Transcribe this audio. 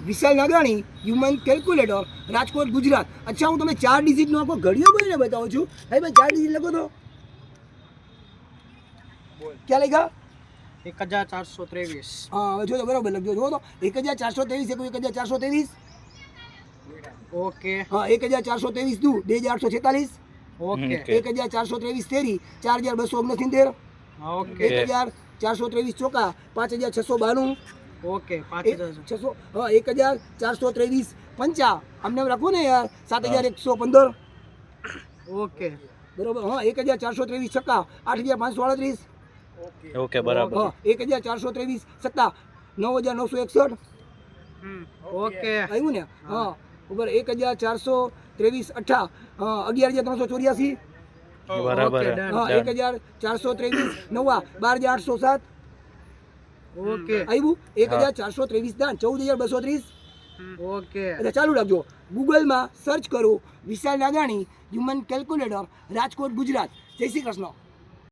વિશાલ નાગાણી human calculator Rajkot Gujarat. અચ્છા હું તમને 4 ડિજિટનો આખો ઘડિયો બોલીને બતાવું છું. ભાઈ 4 ડિજિટ લખો તો ક્યાં લખ્યા? 1423. હા હવે જો બરાબર લખજો. જો તો 1423 1423. ઓકે. હા 1423 દુ 2846. ઓકે. 1423 તેરી 4269. ઓકે. 1423 ચોકા 5692. ઓકે. 5000. 600 હા 1423 પંચા અમને રાખો ને યાર 7115. ઓકે. બરોબર. હા 1423 છક્કા 8538. ઓકે બરાબર. હા 1423 સત્તા 9961. ઓકે. આવ્યું ને? હા ઉપર 1423 અઠ્ઠા 11384. બરાબર. હા 1423 નવા 12807. ઓકે. આવ્યું 1423 દાન 14230. ઓકે. એટલે ચાલુ રાખજો. ગૂગલમાં સર્ચ કરો વિશાલ નાગાણી હ્યુમન કેલ્ક્યુલેટર રાજકોટ ગુજરાત. જય શ્રી કૃષ્ણ.